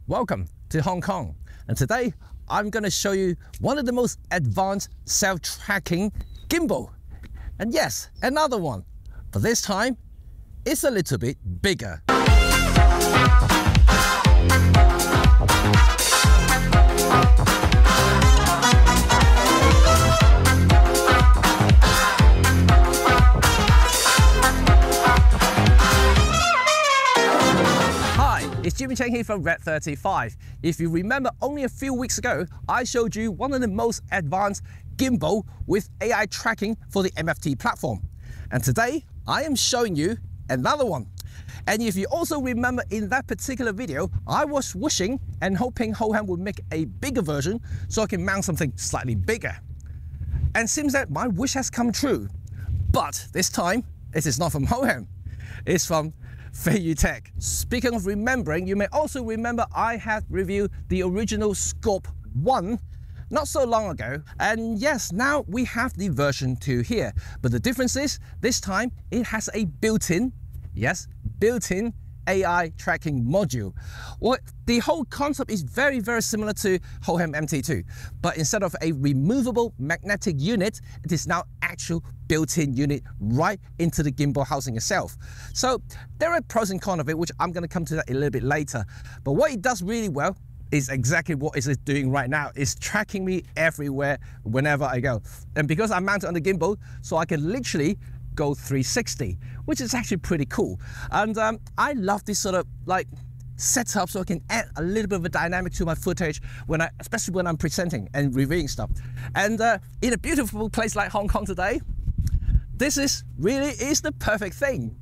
Welcome to Hong Kong, and today I'm going to show you one of the most advanced self-tracking gimbal. And yes, another one, but this time it's a little bit bigger. It's Cheng here from RED35. If you remember, only a few weeks ago, I showed you one of the most advanced gimbal with AI tracking for the MFT platform. And today, I am showing you another one. And if you also remember in that particular video, I was wishing and hoping Hohem would make a bigger version so I can mount something slightly bigger. And it seems that my wish has come true. But this time, it is not from Hohem. It's from Feiyutech. Speaking of remembering, you may also remember I had reviewed the original Scorp 1 not so long ago. And yes, now we have the version 2 here. But the difference is, this time it has a built-in AI tracking module. Well, the whole concept is very, very similar to Hohem MT2, but instead of a removable magnetic unit, it is now actual built-in unit right into the gimbal housing itself. So there are pros and cons of it, which I'm going to come to that a little bit later. But what it does really well is exactly what is it doing right now. It's tracking me everywhere, whenever I go. And because I'm mounted on the gimbal, so I can literally go 360, which is actually pretty cool. And I love this sort of like setup, so I can add a little bit of a dynamic to my footage especially when I'm presenting and reviewing stuff. And in a beautiful place like Hong Kong today, this really is the perfect thing.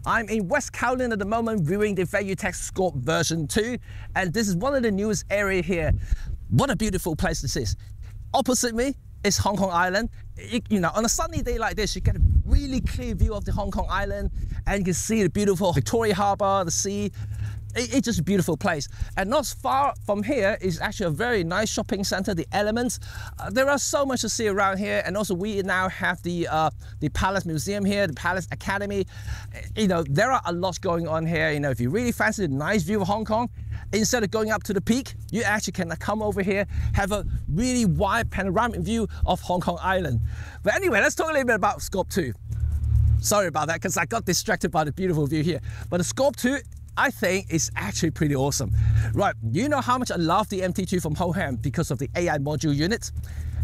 I'm in West Kowloon at the moment viewing the Feiyutech Scorp version 2, and this is one of the newest area here. What a beautiful place this is. Opposite me is Hong Kong Island. You know, on a sunny day like this, you get a really clear view of the Hong Kong Island, and you can see the beautiful Victoria Harbour, the sea. It's just a beautiful place. And not far from here is actually a very nice shopping centre, the Elements. There are so much to see around here, and also we now have the Palace Museum here, the Palace Academy. You know, there are a lot going on here. You know, if you really fancy a nice view of Hong Kong, instead of going up to the peak, you actually can come over here, have a really wide panoramic view of Hong Kong Island. But anyway, let's talk a little bit about Scorp 2. Sorry about that, because I got distracted by the beautiful view here. But the Scorp 2, I think, is actually pretty awesome. Right, you know how much I love the MT2 from Hohem because of the AI module unit.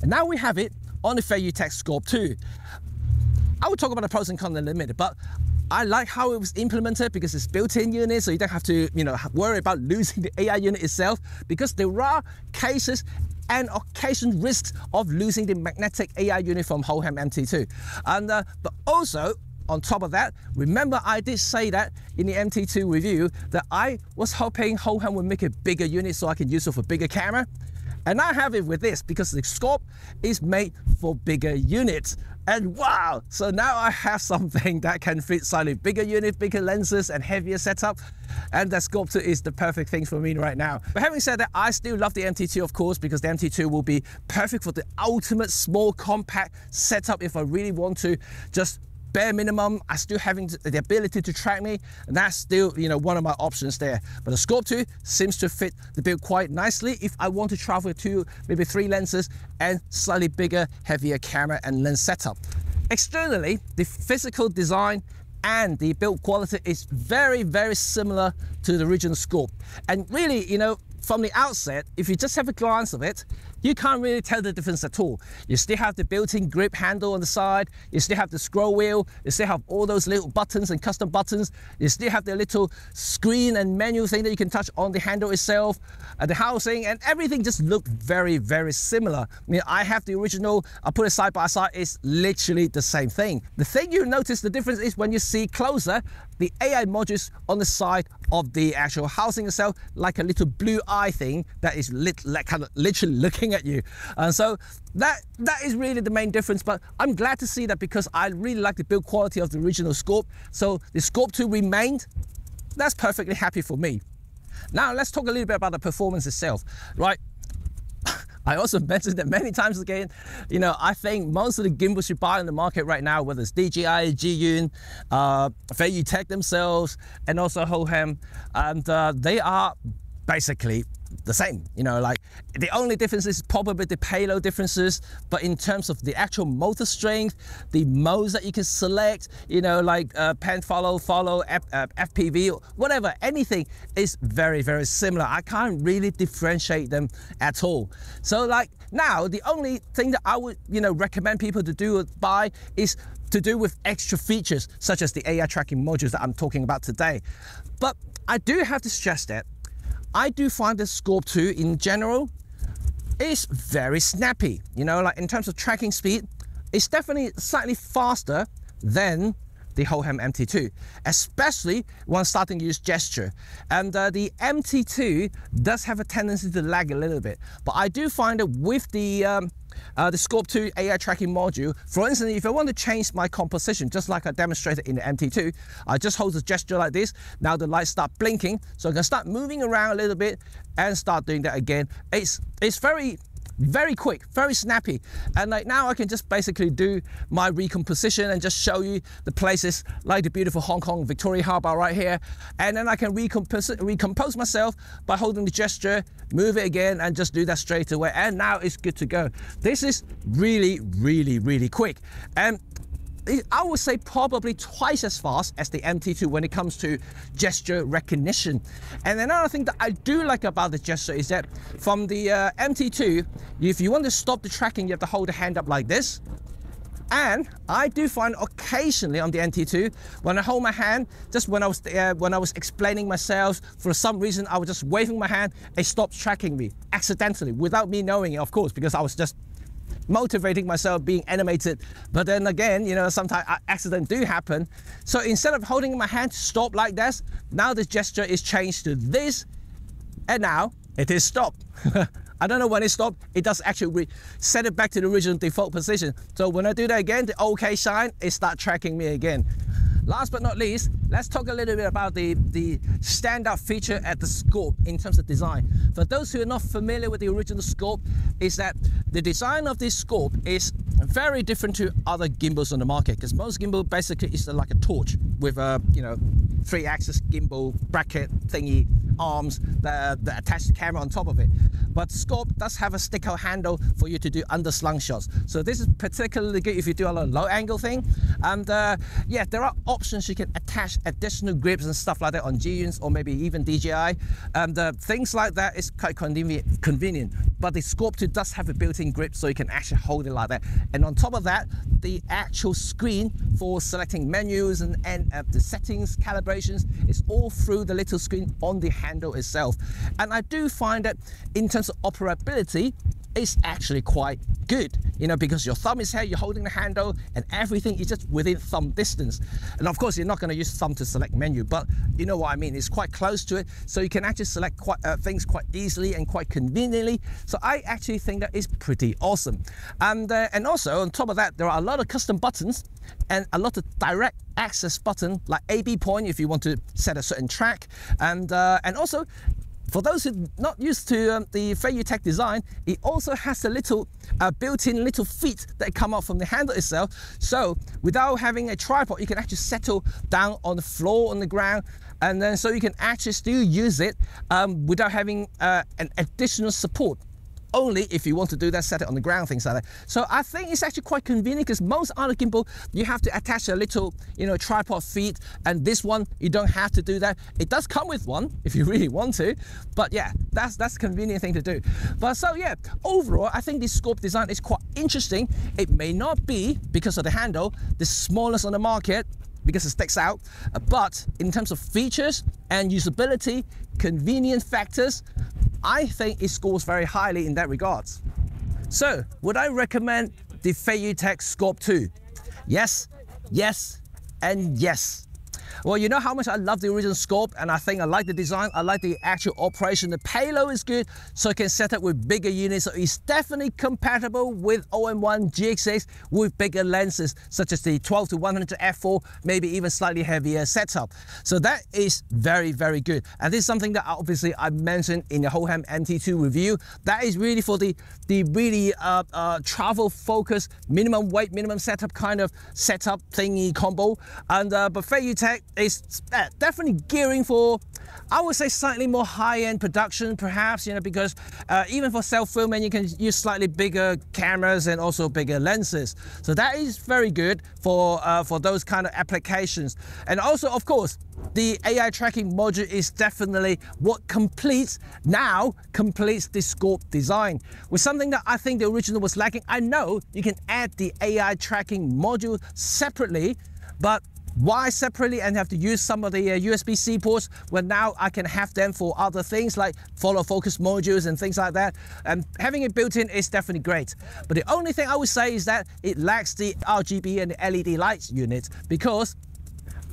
And now we have it on the Feiyutech Scorp 2. I will talk about the pros and cons in a minute, but I like how it was implemented because it's built-in unit, so you don't have to, you know, worry about losing the AI unit itself, because there are cases and occasion risks of losing the magnetic AI unit from Hohem MT2. And but also, on top of that, remember I did say that in the MT2 review that I was hoping Hohem would make a bigger unit so I can use it for bigger camera. And I have it with this because the Scorp is made for bigger units. And wow, so now I have something that can fit slightly bigger unit, bigger lenses and heavier setup. And the Scorp 2 is the perfect thing for me right now. But having said that, I still love the MT2, of course, because the MT2 will be perfect for the ultimate small compact setup if I really want to just bare minimum, I still having the ability to track me, and that's still, you know, one of my options there. But the Scorp 2 seems to fit the build quite nicely if I want to travel with 2, maybe 3 lenses and slightly bigger, heavier camera and lens setup. Externally, the physical design and the build quality is very, very similar to the original Scorp. And really, you know, from the outset, if you just have a glance of it, you can't really tell the difference at all. You still have the built-in grip handle on the side, you still have the scroll wheel, you still have all those little buttons and custom buttons, you still have the little screen and menu thing that you can touch on the handle itself, the housing, and everything just looked very, very similar. I mean, I have the original, I put it side by side, it's literally the same thing. The thing you notice the difference is when you see closer, the AI modules on the side of the actual housing itself, like a little blue eye thing that is kind of literally looking at you. And so that is really the main difference. But I'm glad to see that because I really like the build quality of the original Scorp. So the Scorp 2 remained. That's perfectly happy for me. Now let's talk a little bit about the performance itself, right? I also mentioned that many times again, you know, I think most of the gimbals you buy on the market right now, whether it's DJI, Zhiyun, Feiyutech themselves, and also Hohem, and they are basically the same, you know, like the only difference is probably the payload differences, but in terms of the actual motor strength, the modes that you can select, you know, like pen follow, FPV, whatever, anything is very, very similar. I can't really differentiate them at all. So like now, the only thing that I would, you know, recommend people to do buy is to do with extra features, such as the AI tracking modules that I'm talking about today. But I do have to stress that I do find the Scorp 2 in general is very snappy. You know, like in terms of tracking speed, it's definitely slightly faster than the Hohem MT2, especially when starting to use gesture. And the MT2 does have a tendency to lag a little bit, but I do find that with the Scorp 2 AI tracking module, for instance, if I want to change my composition, just like I demonstrated in the MT2, I just hold the gesture like this. Now the lights start blinking, so I can start moving around a little bit and start doing that again. It's very quick, very snappy, and like now I can just basically do my recomposition and just show you the places like the beautiful Hong Kong Victoria Harbour right here, and then I can recompose myself by holding the gesture, move it again, and just do that straight away, and now it's good to go. This is really, really, really quick, and I would say probably twice as fast as the MT2 when it comes to gesture recognition. And another thing that I do like about the gesture is that from the MT2, if you want to stop the tracking, you have to hold the hand up like this. And I do find occasionally on the MT2, when I hold my hand, just when I was explaining myself, for some reason I was just waving my hand, it stops tracking me accidentally, without me knowing it, of course, because I was just motivating myself, being animated. But then again, you know, sometimes accidents do happen. So instead of holding my hand to stop like this, now the gesture is changed to this, and now it is stop. I don't know when it stopped. It does actually set it back to the original default position. So when I do that again, the OK sign, it starts tracking me again. Last but not least, let's talk a little bit about the standout feature at the Scorp in terms of design. For those who are not familiar with the original Scorp, is that the design of this Scorp is very different to other gimbals on the market, because most gimbal basically is like a torch with a, you know, 3-axis gimbal bracket thingy arms that attach the camera on top of it. But Scorp does have a stick-out handle for you to do underslung shots. So this is particularly good if you do a lot of low-angle thing. And yeah, there are options you can attach additional grips and stuff like that on Zhiyun or maybe even DJI. And things like that is quite convenient. But the Scorp 2 does have a built-in grip, so you can actually hold it like that. And on top of that, the actual screen for selecting menus and the settings, calibrations, is all through the little screen on the handle itself. And I do find that in terms of operability, it's actually quite good, you know, because your thumb is here, you're holding the handle, and everything is just within thumb distance. And of course, you're not going to use thumb to select menu, but you know what I mean, it's quite close to it, so you can actually select things quite easily and quite conveniently. So I actually think that is pretty awesome. And also, on top of that, there are a lot of custom buttons and a lot of direct access button, like AB point if you want to set a certain track, and also, for those who are not used to the Feiyutech design, it also has a little built-in little feet that come out from the handle itself. So without having a tripod, you can actually settle down on the floor, on the ground, and then so you can actually still use it without having an additional support. Only if you want to do that, set it on the ground, things like that. So I think it's actually quite convenient, because most other gimbal, you have to attach a little, you know, tripod feet, and this one, you don't have to do that. It does come with one if you really want to, but yeah, that's a convenient thing to do. But so yeah, overall, I think this Scorp design is quite interesting. It may not be, because of the handle, the smallest on the market, because it sticks out, but in terms of features and usability, convenience factors, I think it scores very highly in that regards. So, would I recommend the Feiyutech Scorp 2? Yes, yes, and yes. Well, you know how much I love the original Scorp, and I think I like the design, I like the actual operation. The payload is good, so I can set up with bigger units. So it's definitely compatible with OM1 GX6 with bigger lenses, such as the 12-100 f4, maybe even slightly heavier setup. So that is very, very good. And this is something that obviously I mentioned in the Hohem MT2 review. That is really for the really travel focused, minimum weight, minimum setup kind of setup thingy combo. And but Feiyutech, is definitely gearing for, I would say, slightly more high-end production, perhaps, you know, because even for self-filming, you can use slightly bigger cameras and also bigger lenses. So that is very good for those kind of applications. And also, of course, the AI tracking module is definitely what completes the Scorp design with something that I think the original was lacking. I know you can add the AI tracking module separately, but why separately and have to use some of the USB-C ports when now I can have them for other things like follow focus modules and things like that? And having it built in is definitely great. But the only thing I would say is that it lacks the RGB and the LED lights unit, because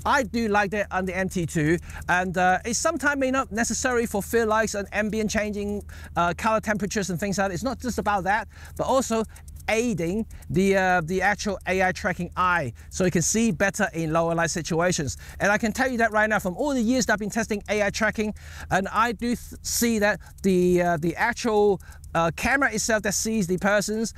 I do like that on the MT2, and it sometimes may not necessary for fill lights and ambient changing color temperatures and things like that. It's not just about that, but also aiding the actual AI tracking eye, so you can see better in lower light situations. And I can tell you that right now, from all the years that I've been testing AI tracking, and I do see that the actual camera itself that sees the persons,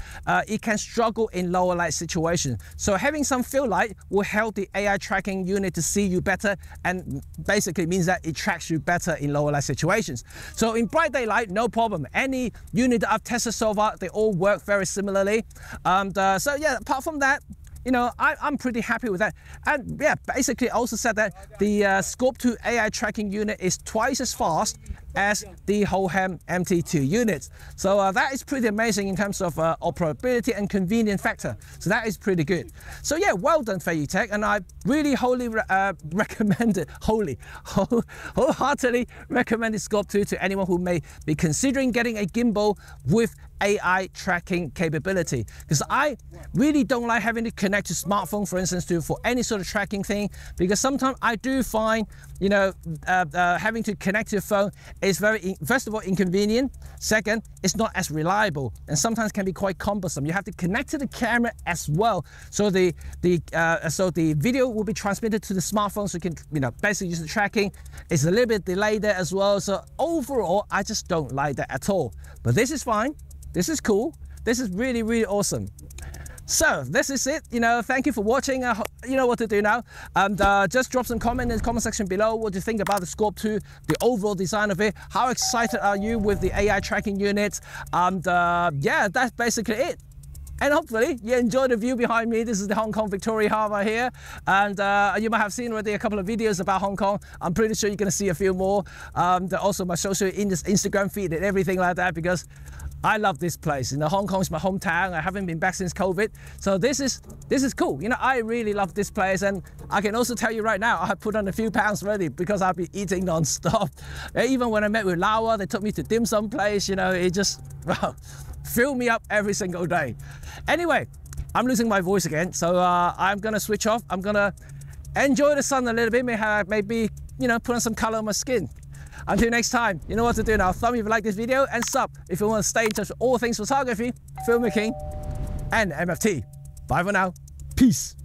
it can struggle in lower light situations. So having some fill light will help the AI tracking unit to see you better, and basically means that it tracks you better in lower light situations. So in bright daylight, no problem. Any unit that I've tested so far, they all work very similarly. So yeah, apart from that, you know, I'm pretty happy with that. And yeah, basically also said that the Scorp 2 AI tracking unit is twice as fast as the Hohem MT2 units. So that is pretty amazing in terms of operability and convenience factor. So that is pretty good. So yeah, well done Feiyutech, and I really wholeheartedly recommend the Scorp 2 to anyone who may be considering getting a gimbal with AI tracking capability, because I really don't like having to connect to smartphone, for instance, for any sort of tracking thing, because sometimes I do find, you know, having to connect to your phone is very, first of all, inconvenient. Second, it's not as reliable, and sometimes can be quite cumbersome. You have to connect to the camera as well, so the video will be transmitted to the smartphone, so you can, you know, basically use the tracking. It's a little bit delayed there as well. So overall, I just don't like that at all. But this is fine. This is cool. This is really, really awesome. So this is it. You know, thank you for watching. You know what to do now. And just drop some comment in the comment section below. What do you think about the Scorp 2, the overall design of it? How excited are you with the AI tracking unit? And yeah, that's basically it. And hopefully you enjoy the view behind me. This is the Hong Kong Victoria Harbour here. And you might have seen already a couple of videos about Hong Kong. I'm pretty sure you're going to see a few more. Also my social Instagram feed and everything like that, because I love this place. You know, Hong Kong is my hometown. I haven't been back since COVID. So this is cool. You know, I really love this place. And I can also tell you right now, I have put on a few pounds already because I've been eating non-stop. Even when I met with Lawa, they took me to dim sum place. You know, it just, well, filled me up every single day. Anyway, I'm losing my voice again. So I'm going to switch off. I'm going to enjoy the sun a little bit. Maybe, you know, put on some color on my skin. Until next time, you know what to do now. Thumb if you like this video, and sub if you want to stay in touch with all things photography, filmmaking, and MFT. Bye for now. Peace.